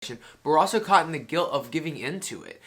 but we're also caught in the guilt of giving into it.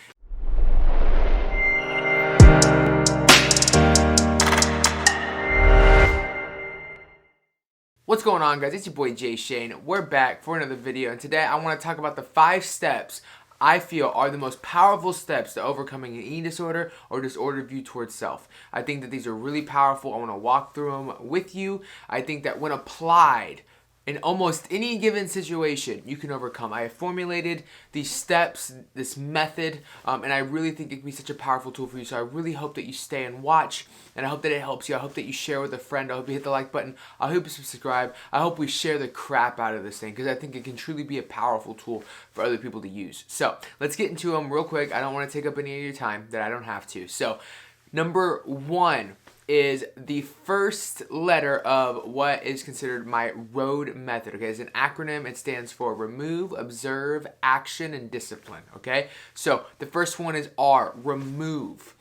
What's going on, guys? It's your boy Jay Shane. We're back for another video, and today I want to talk about the 5 steps I feel are the most powerful steps to overcoming an eating disorder or disordered view towards self. I think that these are really powerful. I want to walk through them with you. I think that when applied in almost any given situation, you can overcome. I have formulated these steps, this method, and I really think it can be such a powerful tool for you. So I really hope that you stay and watch, and I hope that it helps you. I hope that you share with a friend. I hope you hit the like button. I hope you subscribe. I hope we share the crap out of this thing, because I think it can truly be a powerful tool for other people to use. So let's get into them real quick. I don't want to take up any of your time that I don't have to. So number 1 is the first letter of what is considered my ROAD method. Okay, it's an acronym. It stands for remove, observe, action, and discipline. Okay, so the first one is R, remove.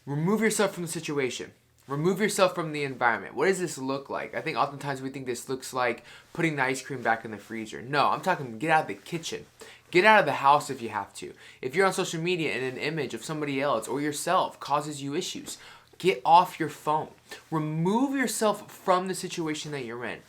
Remove yourself from the situation. Remove yourself from the environment. What does this look like? I think oftentimes we think this looks like putting the ice cream back in the freezer. No, I'm talking get out of the kitchen. Get out of the house if you have to. If you're on social media and an image of somebody else or yourself causes you issues, get off your phone. Remove yourself from the situation that you're in.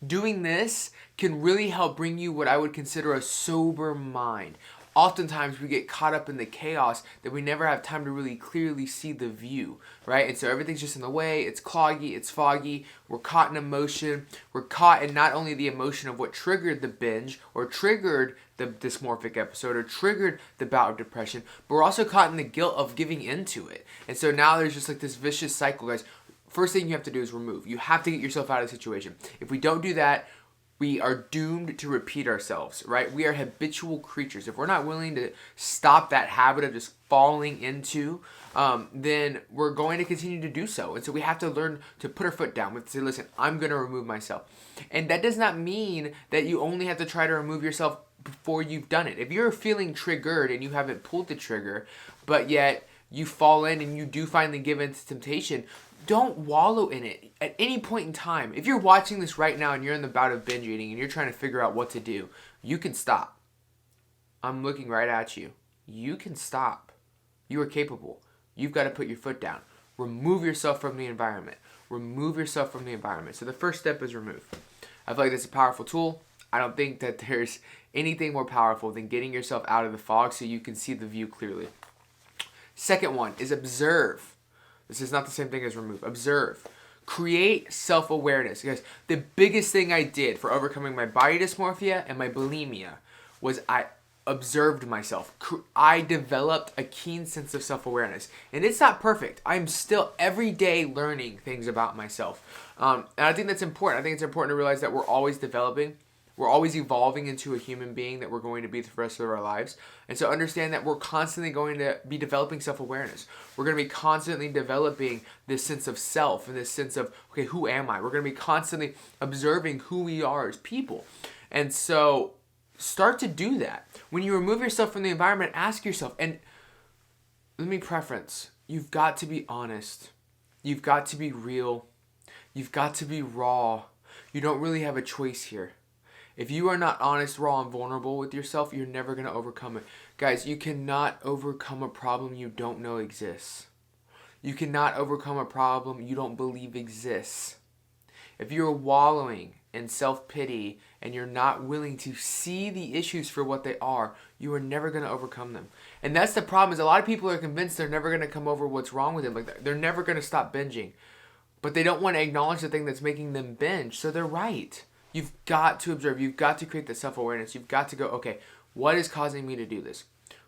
Doing this can really help bring you what I would consider a sober mind. Oftentimes we get caught up in the chaos that we never have time to really clearly see the view, right? And so everything's just in the way, it's cloggy, it's foggy, we're caught in emotion, we're caught in not only the emotion of what triggered the binge or triggered the dysmorphic episode or triggered the bout of depression, but we're also caught in the guilt of giving into it. And so now there's just like this vicious cycle, guys. First thing you have to do is remove. You have to get yourself out of the situation. If we don't do that, we are doomed to repeat ourselves, right? We are habitual creatures. If we're not willing to stop that habit of just falling into, then we're going to continue to do so. And so we have to learn to put our foot down. We have to say, listen, I'm going to remove myself. And that does not mean that you only have to try to remove yourself before you've done it. If you're feeling triggered and you haven't pulled the trigger, but yet you fall in and you do finally give in to temptation, don't wallow in it at any point in time. If you're watching this right now and you're in the bout of binge eating and you're trying to figure out what to do, you can stop. I'm looking right at you. You can stop. You are capable. You've got to put your foot down. Remove yourself from the environment. Remove yourself from the environment. So the first step is remove. I feel like that's a powerful tool. I don't think that there's anything more powerful than getting yourself out of the fog so you can see the view clearly. Second one is observe. This is not the same thing as remove. Observe. Create self-awareness. Guys, the biggest thing I did for overcoming my body dysmorphia and my bulimia was I observed myself. I developed a keen sense of self-awareness. And it's not perfect. I'm still every day learning things about myself. And I think that's important. I think it's important to realize that we're always developing. We're always evolving into a human being that we're going to be the rest of our lives. And so understand that we're constantly going to be developing self-awareness. We're going to be constantly developing this sense of self and this sense of, okay, who am I? We're going to be constantly observing who we are as people. And so start to do that. When you remove yourself from the environment, ask yourself, and let me preference, you've got to be honest. You've got to be real. You've got to be raw. You don't really have a choice here. If you are not honest, raw, and vulnerable with yourself, you're never going to overcome it. Guys, you cannot overcome a problem you don't know exists. You cannot overcome a problem you don't believe exists. If you're wallowing in self-pity and you're not willing to see the issues for what they are, you are never going to overcome them. And that's the problem, is a lot of people are convinced they're never going to come over what's wrong with them. Like, they're never going to stop binging. But they don't want to acknowledge the thing that's making them binge, so they're right. You've got to observe. You've got to create the self-awareness. You've got to go, okay, what is causing me to do this?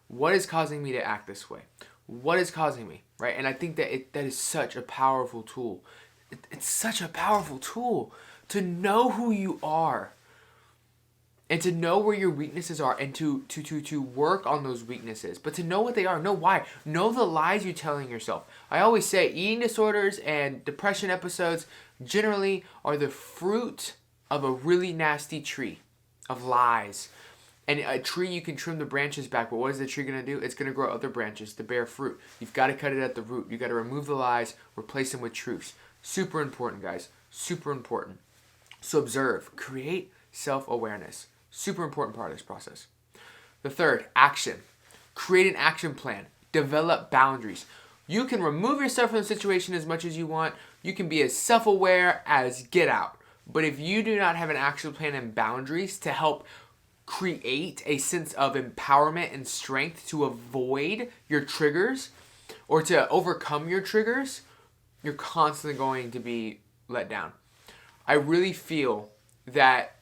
What is causing me to act this way? What is causing me, right? And I think that that is such a powerful tool. It's such a powerful tool to know who you are and to know where your weaknesses are and to work on those weaknesses, but to know what they are, know why, know the lies you're telling yourself. I always say eating disorders and depression episodes generally are the fruit of a really nasty tree of lies. And a tree, you can trim the branches back, but what is the tree going to do? It's going to grow other branches to bear fruit. You've got to cut it at the root. You've got to remove the lies, replace them with truths. Super important, guys. Super important. So observe. Create self-awareness. Super important part of this process. The third, action. Create an action plan. Develop boundaries. You can remove yourself from the situation as much as you want. You can be as self-aware as get out. But if you do not have an action plan and boundaries to help create a sense of empowerment and strength to avoid your triggers or to overcome your triggers, you're constantly going to be let down. I really feel that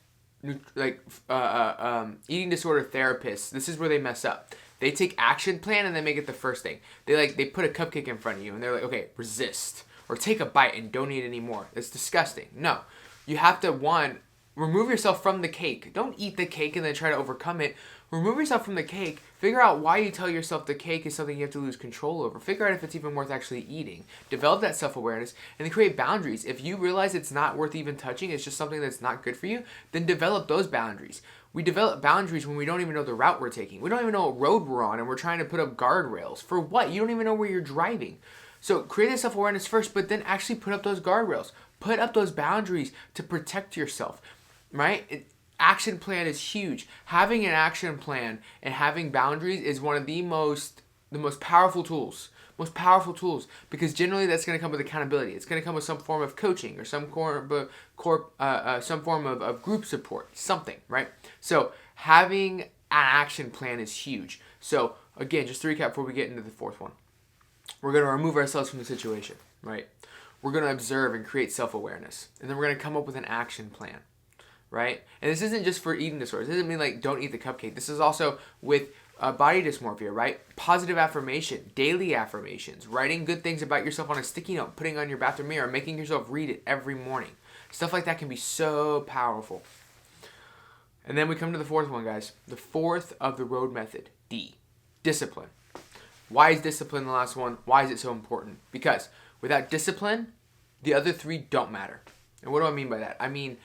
eating disorder therapists, this is where they mess up. They take action plan and they make it the first thing. They put a cupcake in front of you and they're like, okay, resist or take a bite and don't eat anymore. It's disgusting. No, you have to, one, remove yourself from the cake. Don't eat the cake and then try to overcome it. Remove yourself from the cake. Figure out why you tell yourself the cake is something you have to lose control over. Figure out if it's even worth actually eating. Develop that self-awareness and then create boundaries. If you realize it's not worth even touching, it's just something that's not good for you, then develop those boundaries. We develop boundaries when we don't even know the route we're taking. We don't even know what road we're on and we're trying to put up guardrails. For what? You don't even know where you're driving. So create that self-awareness first, but then actually put up those guardrails. Put up those boundaries to protect yourself, right? Action plan is huge. Having an action plan and having boundaries is one of the most powerful tools. Most powerful tools, because generally that's going to come with accountability. It's going to come with some form of coaching or some form of group support, something, right? So having an action plan is huge. So again, just to recap before we get into the fourth one, we're going to remove ourselves from the situation, right? We're going to observe and create self-awareness, and then we're going to come up with an action plan, right? And this isn't just for eating disorders. This doesn't mean like don't eat the cupcake. This is also with body dysmorphia, right? Positive affirmation, daily affirmations, writing good things about yourself on a sticky note, putting on your bathroom mirror, making yourself read it every morning. Stuff like that can be so powerful. And then we come to the fourth one, guys. The fourth of the road method, D, discipline. Why is discipline the last one? Why is it so important? Because without discipline, the other three don't matter. And what do I mean by that? I mean,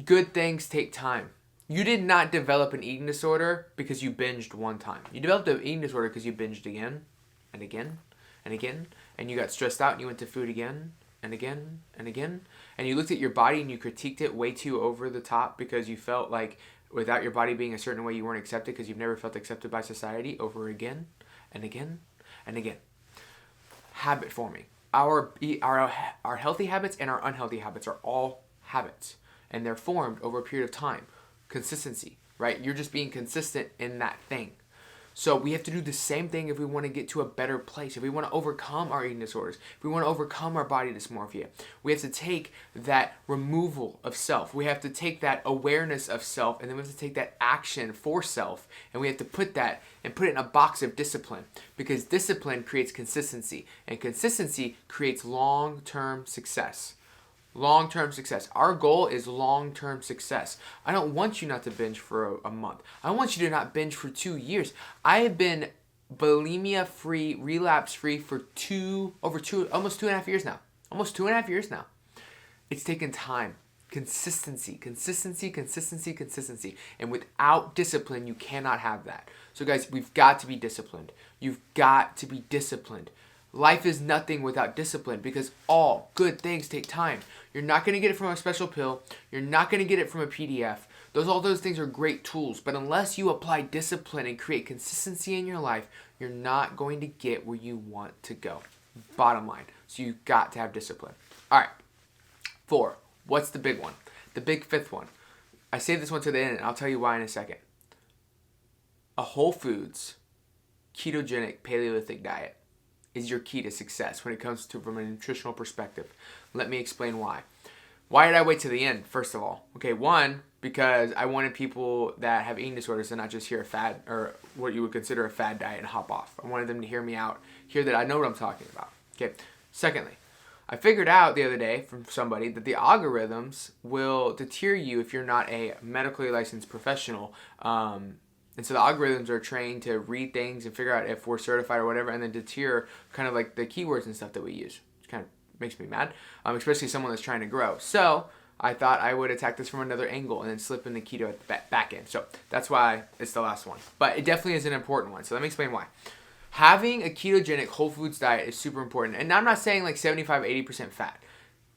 good things take time. You did not develop an eating disorder because you binged one time. You developed an eating disorder because you binged again and again and again, and you got stressed out and you went to food again and again and again, and you looked at your body and you critiqued it way too over the top because you felt like without your body being a certain way you weren't accepted because you've never felt accepted by society over again and again and again. Habit forming. Our healthy habits and our unhealthy habits are all habits, and they're formed over a period of time. Consistency, right? You're just being consistent in that thing. So we have to do the same thing if we want to get to a better place, if we want to overcome our eating disorders, if we want to overcome our body dysmorphia. We have to take that removal of self. We have to take that awareness of self, and then we have to take that action for self, and we have to put that and put it in a box of discipline, because discipline creates consistency, and consistency creates long-term success. Long-term success. Our goal is long-term success. I don't want you not to binge for a month. I want you to not binge for 2 years. I have been bulimia-free, relapse-free for almost 2.5 years now. Almost 2.5 years now. It's taken time. Consistency. And without discipline, you cannot have that. So guys, we've got to be disciplined. You've got to be disciplined. Life is nothing without discipline, because all good things take time. You're not going to get it from a special pill. You're not going to get it from a PDF. All those things are great tools, but unless you apply discipline and create consistency in your life, you're not going to get where you want to go. Bottom line. So you've got to have discipline. All right. 4. What's the big one? The big fifth one. I saved this one to the end, and I'll tell you why in a second. A whole foods, ketogenic, Paleolithic diet is your key to success when it comes to from a nutritional perspective. Let me explain why. Why did I wait to the end, first of all? Okay, one, because I wanted people that have eating disorders to not just hear a fad, or what you would consider a fad diet, and hop off. I wanted them to hear me out, hear that I know what I'm talking about. Okay, secondly, I figured out the other day from somebody that the algorithms will deter you if you're not a medically licensed professional. And so the algorithms are trained to read things and figure out if we're certified or whatever, and then deter kind of like the keywords and stuff that we use, which kind of makes me mad, especially someone that's trying to grow. So I thought I would attack this from another angle and then slip in the keto at the back end. So that's why it's the last one. But it definitely is an important one. So let me explain why. Having a ketogenic whole foods diet is super important. And I'm not saying like 75, 80% fat.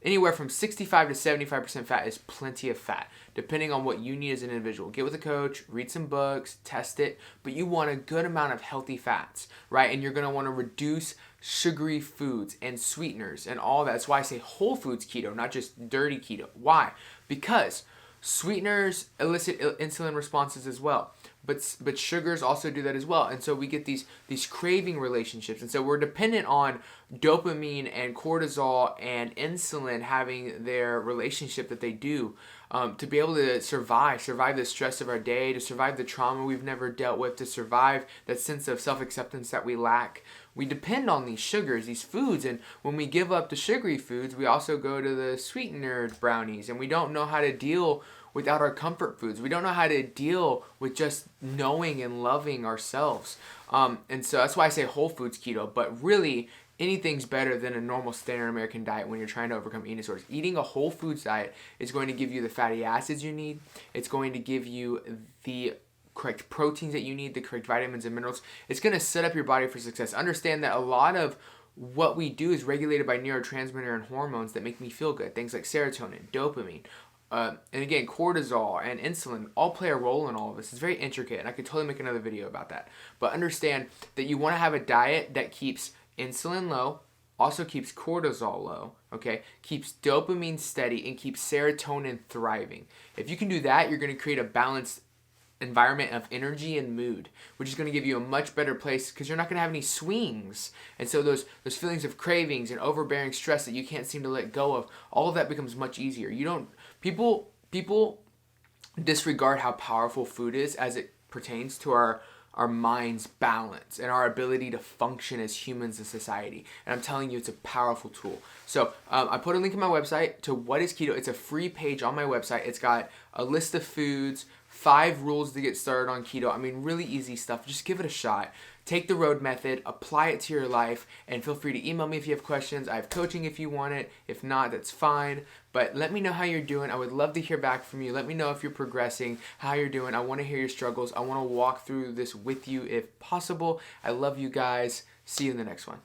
Anywhere from 65 to 75% fat is plenty of fat, depending on what you need as an individual. Get with a coach, read some books, test it, but you want a good amount of healthy fats, right? And you're gonna wanna reduce sugary foods and sweeteners and all that. That's why I say whole foods keto, not just dirty keto. Why? Because sweeteners elicit insulin responses as well, but sugars also do that as well, and so we get these craving relationships, and so we're dependent on dopamine and cortisol and insulin having their relationship that they do to be able to survive the stress of our day, to survive the trauma we've never dealt with, to survive that sense of self-acceptance that we lack. We depend on these sugars, these foods, and when we give up the sugary foods, we also go to the sweetener brownies, and we don't know how to deal without our comfort foods. We don't know how to deal with just knowing and loving ourselves. And so that's why I say whole foods keto, but really anything's better than a normal standard American diet when you're trying to overcome eating disorders. Eating a whole foods diet is going to give you the fatty acids you need. It's going to give you the correct proteins that you need, the correct vitamins and minerals. It's going to set up your body for success. Understand that a lot of what we do is regulated by neurotransmitter and hormones that make me feel good. Things like serotonin, dopamine, and again, cortisol and insulin all play a role in all of this. It's very intricate, and I could totally make another video about that. But understand that you want to have a diet that keeps insulin low, also keeps cortisol low, okay? Keeps dopamine steady, and keeps serotonin thriving. If you can do that, you're going to create a balanced environment of energy and mood, which is going to give you a much better place because you're not going to have any swings. And so those feelings of cravings and overbearing stress that you can't seem to let go of, all of that becomes much easier. People disregard how powerful food is as it pertains to our mind's balance and our ability to function as humans in society. And I'm telling you, it's a powerful tool. So I put a link in my website to What is Keto. It's a free page on my website. It's got a list of foods, 5 rules to get started on keto. I mean, really easy stuff. Just give it a shot. Take the road method, apply it to your life, and feel free to email me if you have questions. I have coaching if you want it. If not, that's fine. But let me know how you're doing. I would love to hear back from you. Let me know if you're progressing, how you're doing. I want to hear your struggles. I want to walk through this with you if possible. I love you guys. See you in the next one.